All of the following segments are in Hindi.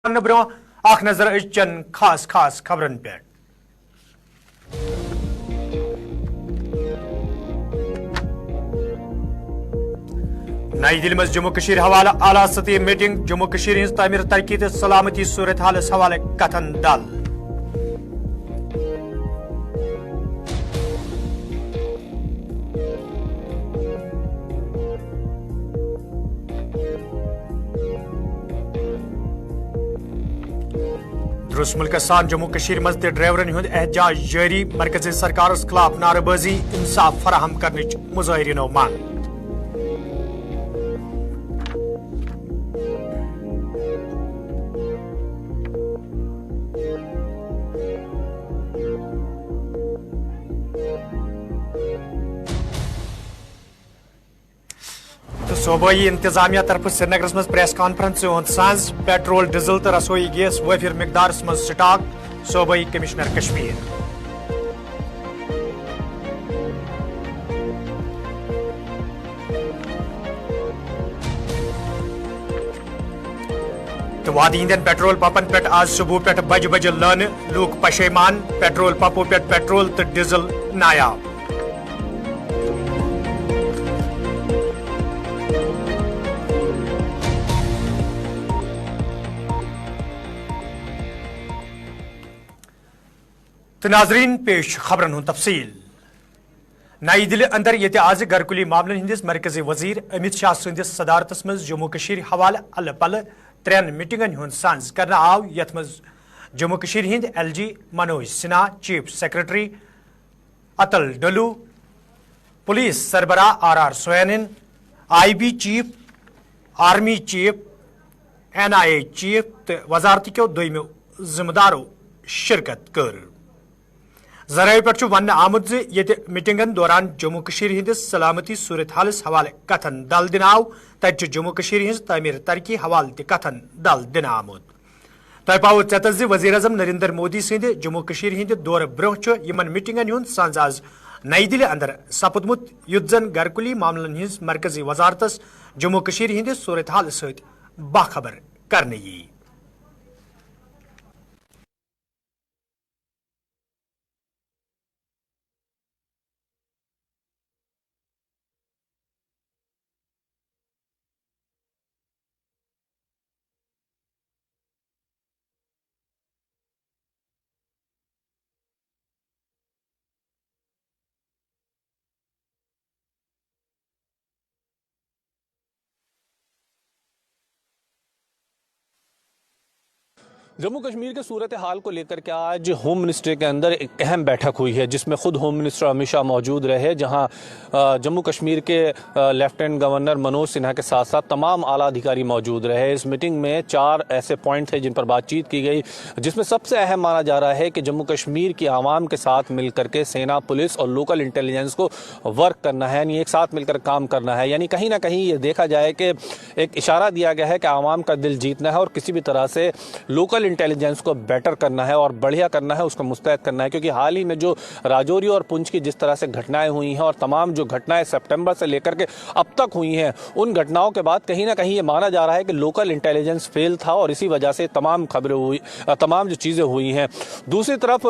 ब्रो आख नजर अचन खास खास खबरन पे। नई दिल्ली में जम्मू कश्मीर हवाला आला सतह मीटिंग जम्मू कश्मीर हिंस तामीर तरक्की तो सलामती सूरत हाल हवाले कथन दल। दुरुस्त मुल्क सान जम्मू कश्मीर मज ड्राइवरन हुंद एहतजाज जारी मरकजी सरकार खिलाफ नारेबाजी इंसाफ फराहम करने मुजाहिरीनो मांग। सूबाई इंतजामिया तरफ श्रीनगर मज प्रेस कॉन्फ्रेंस सांझ पेट्रोल डीजल तो रसोई गैस वफिर मिकदार मज स्टॉक सूबाई कमिश्नर कश्मीर। तो वादी हिंदन पेट्रोल पंपन पे आज सुबह पे बज बज लान लूक पशेमान पेट्रोल पंपों पे पेट्रोल तो डीजल नायाब। तो नाजरीन पेश खबरन हूं तफसील। नई दिल्ली अंदर ये आज घरकुली मामलन हिंदिस मरकजी वजीर अमित शाह सदिस सदारतस मज जम्मू कश्मीर हवाले अल पल 3 मीटिंगन हुंद सांझ करना आव यथ मज जम्मू कश्मीर हिंद LG Manoj Sinha chief secretary Atal Dulloo police सरबराह RR सोयानिन IB chief army chief NIA chief तो वजारत के दोयमो जिम्मेदारों शिरकत कर। जराये पे वन आमुद ये मीटिंगन दौरान जम्मू कश्मीर हिंदिस सलामती सूरत हालस हवाले कथन दल दिन आव तत जम्मू कश्मीर हिंस तामीर तरक्की हवाले त कथन दल दिन आमुद। तह पाव चत वजीर अजम नरेंद्र मोदी सद जम्मू कश्मीर हिंद दौर ब्रोह यमन मीटिंगन हुंद सांझ आज नई दिल्ली अंदर सपदमुत युत जन घरकुली मामलन हिंस मरकजी वजारतस जम्मू कश्मीर हिंदिस सूरत हाल सत बाखबर करने यी। जम्मू कश्मीर के सूरत हाल को लेकर के आज होम मिनिस्ट्री के अंदर एक अहम बैठक हुई है जिसमें खुद होम मिनिस्टर अमित शाह मौजूद रहे, जहां जम्मू कश्मीर के लेफ्टिनेंट गवर्नर मनोज सिन्हा के साथ साथ तमाम आला अधिकारी मौजूद रहे। इस मीटिंग में 4 ऐसे पॉइंट थे जिन पर बातचीत की गई, जिसमें सबसे अहम माना जा रहा है कि जम्मू कश्मीर की आवाम के साथ मिलकर के सेना, पुलिस और लोकल इंटेलिजेंस को वर्क करना है, यानी एक साथ मिलकर काम करना है। यानी कहीं ना कहीं ये देखा जाए कि एक इशारा दिया गया है कि आवाम का दिल जीतना है और किसी भी तरह से लोकल इंटेलिजेंस को बेटर करना है और बढ़िया करना है, उसको मुस्तैद करना है। क्योंकि हाल ही में जो राजौरी और पुंछ की जिस तरह से घटनाएं हुई हैं और तमाम जो घटनाएं सितंबर से लेकर के अब तक हुई हैं, उन घटनाओं के बाद कहीं ना कहीं ये माना जा रहा है कि लोकल इंटेलिजेंस फेल था और इसी वजह से तमाम खबरें हुई, तमाम जो चीज़ें हुई हैं। दूसरी तरफ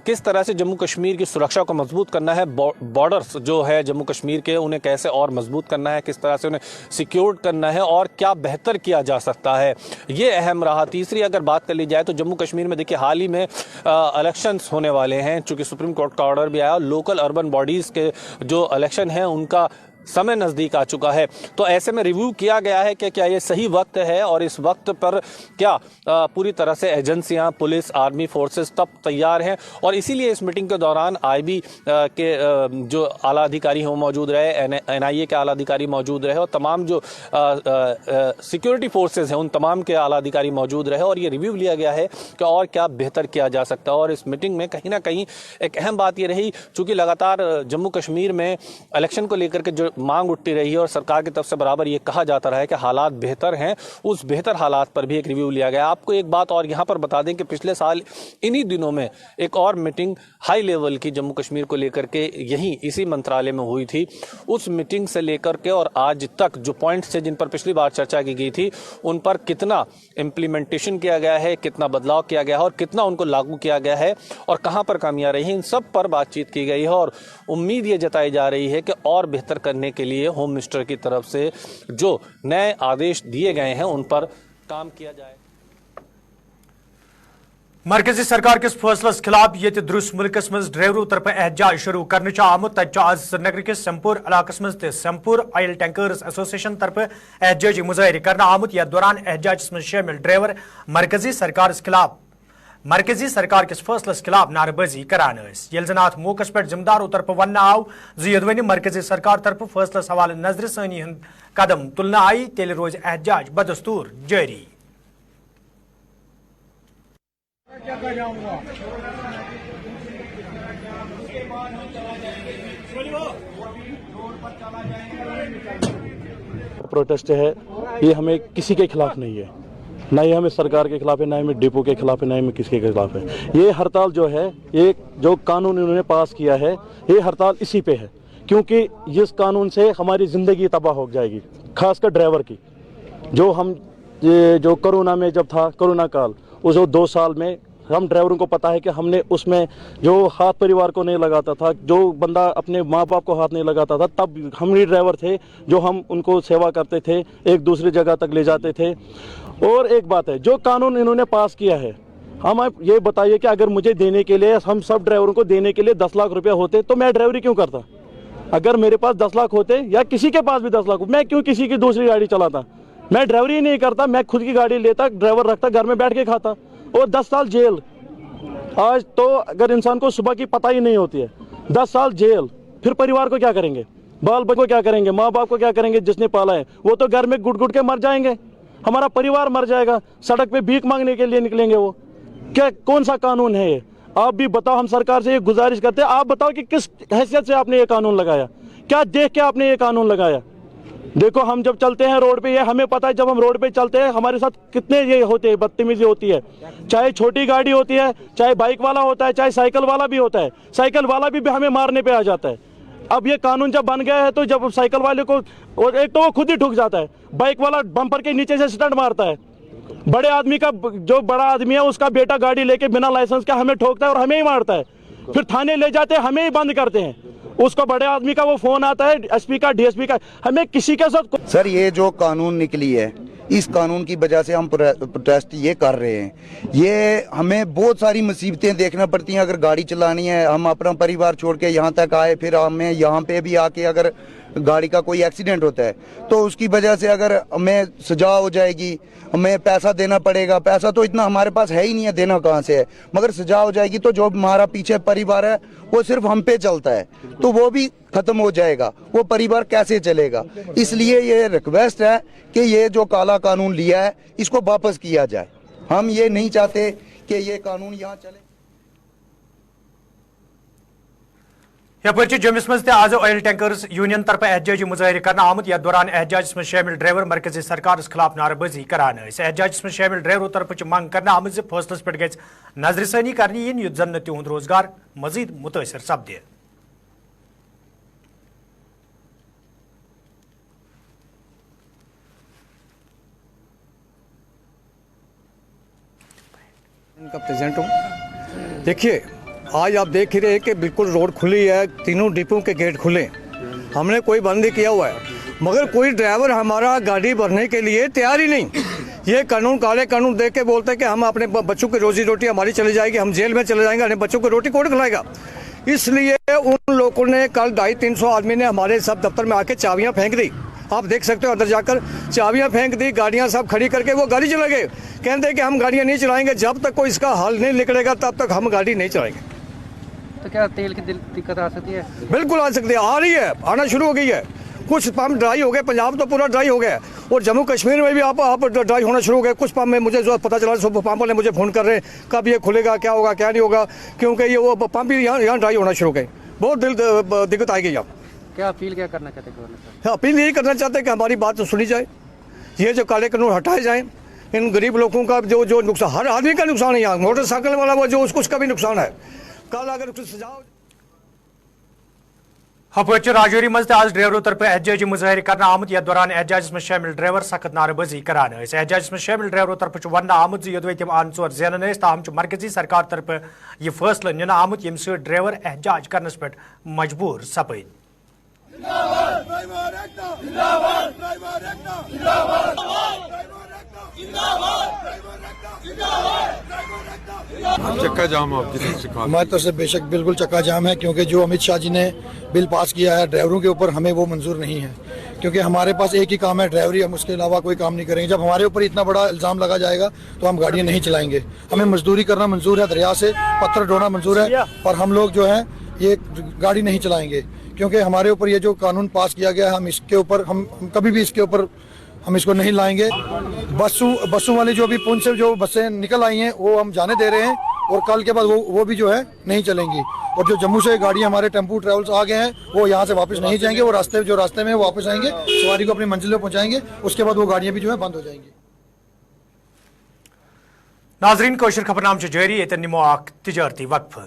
किस तरह से जम्मू कश्मीर की सुरक्षा को मजबूत करना है, बॉर्डर्स जो है जम्मू कश्मीर के उन्हें कैसे और मजबूत करना है, किस तरह से उन्हें सिक्योर करना है और क्या बेहतर किया जा सकता है, ये अहम रहा। तीसरी अगर बात कर ली जाए तो जम्मू कश्मीर में देखिए हाल ही में इलेक्शंस होने वाले हैं, चूंकि सुप्रीम कोर्ट का ऑर्डर भी आया, लोकल अर्बन बॉडीज के जो इलेक्शन है उनका समय नज़दीक आ चुका है। तो ऐसे में रिव्यू किया गया है कि क्या ये सही वक्त है और इस वक्त पर क्या पूरी तरह से एजेंसियां, पुलिस, आर्मी फोर्सेस तब तैयार हैं। और इसीलिए इस मीटिंग के दौरान IB के जो आला अधिकारी हैं मौजूद रहे, NIA के आला अधिकारी मौजूद रहे और तमाम जो सिक्योरिटी फोर्सेज हैं उन तमाम के आला अधिकारी मौजूद रहे और ये रिव्यू लिया गया है कि और क्या बेहतर किया जा सकता है। और इस मीटिंग में कहीं ना कहीं एक अहम बात ये रही, चूँकि लगातार जम्मू कश्मीर में इलेक्शन को लेकर के जो मांग उठती रही है और सरकार की तरफ से बराबर ये कहा जाता रहा है कि हालात बेहतर हैं, उस बेहतर हालात पर भी एक रिव्यू लिया गया। आपको एक बात और यहाँ पर बता दें कि पिछले साल इन्हीं दिनों में एक और मीटिंग हाई लेवल की जम्मू कश्मीर को लेकर के यहीं इसी मंत्रालय में हुई थी। उस मीटिंग से लेकर के और आज तक जो पॉइंट्स थे जिन पर पिछली बार चर्चा की गई थी, उन पर कितना इम्प्लीमेंटेशन किया गया है, कितना बदलाव किया गया है और कितना उनको लागू किया गया है और कहाँ पर खामियां रही, इन सब पर बातचीत की गई है। और उम्मीद ये जताई जा रही है कि और बेहतर करने के लिए होम मिनिस्टर की तरफ से जो नए आदेश दिए गए हैं उन पर काम किया जाए। मरकजी सरकार किस फैसलस खिलाफ ये दुरुस्त मुल्कस मज ड्राइवरों तरफ एहतजाज शुरू करने आमुत आज श्रीनगर के सम्पूर इलाकस मज सम्पूर ऑयल टैंकर्स एसोसिएशन तरफ एहतजाजी मुजाहरे करना आमुत या दौरान एहतजाज मज शामिल ड्राइवर मरकजी सरकार किस फैसलस खिलाफ नारेबाजी करान ये जन अत मौके पे जिम्मेदारों तरफ वन आव जो मरकजी सरकार तरफ फैसलस हवाले नजर सानी कदम तुलना आई तेल रोज एहतजाज बदस्तूर जारी। प्रोटेस्ट है, ये हमें किसी के खिलाफ नहीं है, ना ही हमें सरकार के खिलाफ है, ना ही हमें डिपो के खिलाफ है, ना ही हमें किसी के खिलाफ है। ये हड़ताल जो है, ये जो कानून इन्होंने पास किया है, ये हड़ताल इसी पे है, क्योंकि इस कानून से हमारी ज़िंदगी तबाह हो जाएगी, खासकर ड्राइवर की। जो कोरोना में जब था, कोरोना काल, उस 2 साल में हम ड्राइवरों को पता है कि हमने उसमें जो हाथ परिवार को नहीं लगाता था, जो बंदा अपने माँ बाप को हाथ नहीं लगाता था, तब हम ही ड्राइवर थे जो हम उनको सेवा करते थे, एक दूसरी जगह तक ले जाते थे। और एक बात है, जो कानून इन्होंने पास किया है, हम आप ये बताइए कि अगर मुझे देने के लिए, हम सब ड्राइवरों को देने के लिए 10 लाख रुपया होते तो मैं ड्राइवरी क्यों करता? अगर मेरे पास 10 लाख होते या किसी के पास भी 10 लाख, मैं क्यों किसी की दूसरी गाड़ी चलाता? मैं ड्राइवरी ही नहीं करता, मैं खुद की गाड़ी लेता, ड्राइवर रखता, घर में बैठ के खाता। और 10 साल जेल। आज तो अगर इंसान को सुबह की पता ही नहीं होती है, 10 साल जेल, फिर परिवार को क्या करेंगे? बाल बच्चों को क्या करेंगे? माँ बाप को क्या करेंगे जिसने पाला है? वो तो घर में गुट के मर जाएंगे, हमारा परिवार मर जाएगा, सड़क पे भीख मांगने के लिए निकलेंगे। वो क्या, कौन सा कानून है ये? आप भी बताओ, हम सरकार से ये गुजारिश करते हैं, आप बताओ कि किस हैसियत से आपने ये कानून लगाया, क्या देख के आपने ये कानून लगाया? देखो, हम जब चलते हैं रोड पे, ये हमें पता है, जब हम रोड पे चलते हैं हमारे साथ कितने ये होते हैं, बदतमीजी होती है, चाहे छोटी गाड़ी होती है, चाहे बाइक वाला होता है, चाहे साइकिल वाला भी होता है, साइकिल वाला भी हमें मारने पे आ जाता है। अब ये कानून जब बन गया है तो जब साइकिल वाले को, और एक तो वो खुद ही ठुक जाता है, बाइक वाला बम्पर के नीचे से स्टंट मारता है, बड़े आदमी का, जो बड़ा आदमी है उसका बेटा गाड़ी लेके बिना लाइसेंस का हमें ठोकता है और हमें ही मारता है, फिर थाने ले जाते हैं, हमें ही बंद करते हैं। उसको बड़े आदमी का वो फोन आता है, एसपी का, डीएसपी का, हमें किसी के साथ। सर, ये जो कानून निकली है, इस कानून की वजह से हम प्रोटेस्ट ये कर रहे हैं। ये हमें बहुत सारी मुसीबतें देखना पड़ती हैं। अगर गाड़ी चलानी है, हम अपना परिवार छोड़ के यहाँ तक आए, फिर हमें यहाँ पे भी आके अगर गाड़ी का कोई एक्सीडेंट होता है तो उसकी वजह से अगर हमें सजा हो जाएगी, हमें पैसा देना पड़ेगा। पैसा तो इतना हमारे पास है ही नहीं है, देना कहाँ से है? मगर सजा हो जाएगी तो जो हमारा पीछे परिवार है वो सिर्फ हम पे चलता है, तो वो भी खत्म हो जाएगा, वो परिवार कैसे चलेगा? इसलिए ये रिक्वेस्ट है कि ये जो काला कानून लिया है इसको वापस किया जाए। हम ये नहीं चाहते कि ये कानून यहाँ चले। यपर जम्मू मज आज ऑयल टैंकर्स यूनियन तरफ एहतजाजी मुजाहरे करना आमुत या दौरान एहतजाज में शामिल ड्राइवर मरकजी सरकार खिलाफ नारेबाजी करान। एहतजाज में शामिल ड्राइवरों तरफ मांग करना आमुत फैसलस पे गई नजरसानी कर युद्ध जन तिहुंद रोजगार मजीद मुतासर सपदे। इनका प्रेजेंट हूँ। देखिए, आज आप देख ही रहे हैं कि बिल्कुल रोड खुली है, तीनों डिपो के गेट खुले, हमने कोई बंद नहीं किया हुआ है, मगर कोई ड्राइवर हमारा गाड़ी भरने के लिए तैयार ही नहीं। ये कानून, काले कानून देख के बोलते हैं कि हम अपने बच्चों की रोजी रोटी हमारी चली जाएगी, हम जेल में चले जाएंगे, अपने बच्चों की रोटी कौन खिलाएगा? इसलिए उन लोगों ने कल 250-300 आदमी ने हमारे सब दफ्तर में आके चाबियाँ फेंक दी। आप देख सकते हो, अंदर जाकर चाबियां फेंक दी, गाड़ियां सब खड़ी करके वो गाड़ी चला गए। कहते कि हम गाड़ियां नहीं चलाएंगे, जब तक कोई इसका हल नहीं निकलेगा तब तक हम गाड़ी नहीं चलाएंगे। तो क्या तेल की दिक्कत आ सकती है? बिल्कुल आ सकती है, आ रही है, आना शुरू हो गई है। कुछ पंप ड्राई हो गए, पंजाब तो पूरा ड्राई हो गया है, और जम्मू कश्मीर में भी आप ड्राई होना शुरू हो गए। कुछ पंप में मुझे जो पता चला, सब पंप वाले मुझे फ़ोन कर रहे हैं कब ये खुलेगा, क्या होगा क्या नहीं होगा, क्योंकि ये वो पंप भी यहाँ ड्राई होना शुरू हो गए। बहुत दिक्कत आएगी यहाँ। क्या अपील क्या करना चाहते गवर्नर साहब? अपील यही करना चाहते हैं कि हमारी बात तो सुनी जाए, ये जो काले कानून हटाए जाएं, इन गरीब लोगों का जो नुकसान, हर आदमी का नुकसान है, यहाँ मोटरसाइकिल वाला वो जो उसका भी नुकसान है, कल अगर उसको सजा हपच राजौरी मज आज ड्राइवरों तरफ एहतजाजी मुजाहिर करना आमुत यथ दौरान एहतजाज में शामिल ड्राइवर सख्त नारेबाजी करान एहतजाज में शामिल ड्राइवरों तरफ वन आमुत योदवे तम आन चोर जेनन ताहम मरकजी सरकार तरफ यह फैसला निन आमुत यम सत ड्राइवर एहतजाज करनस पे मजबूर सपद। चक्का जाम आप जिसे हमारी तरफ से बेशक बिल्कुल चक्का जाम है, क्योंकि जो अमित शाह जी ने बिल पास किया है ड्राइवरों के ऊपर, हमें वो मंजूर नहीं है, क्योंकि हमारे पास एक ही काम है ड्राइवरी, हम उसके अलावा कोई काम नहीं करेंगे। जब हमारे ऊपर इतना बड़ा इल्ज़ाम लगा जाएगा तो हम गाड़ियाँ नहीं चलाएंगे। हमें मजदूरी करना मंजूर है, दरिया से पत्थर ढोना मंजूर है, पर हम लोग जो है ये गाड़ी नहीं चलाएंगे, क्योंकि हमारे ऊपर ये जो कानून पास किया गया है, हम इसके ऊपर हम कभी भी इसके ऊपर हम इसको नहीं लाएंगे। बसों वाली जो अभी पुंछ से जो बसें निकल आई हैं वो हम जाने दे रहे हैं, और कल के बाद वो भी जो है नहीं चलेंगी। और जो जम्मू से गाड़ी हमारे टेम्पू ट्रेवल्स आ गए हैं वो यहाँ से वापस नहीं जाएंगे, वो रास्ते में वापस आएंगे, सवारी को अपनी मंजिल पर पहुँचाएंगे, उसके बाद वो गाड़ियाँ भी जो है बंद हो जाएंगी। नाजरीन कोशिश खबरनाम जारी, ये निमो तिजारती वक्फ।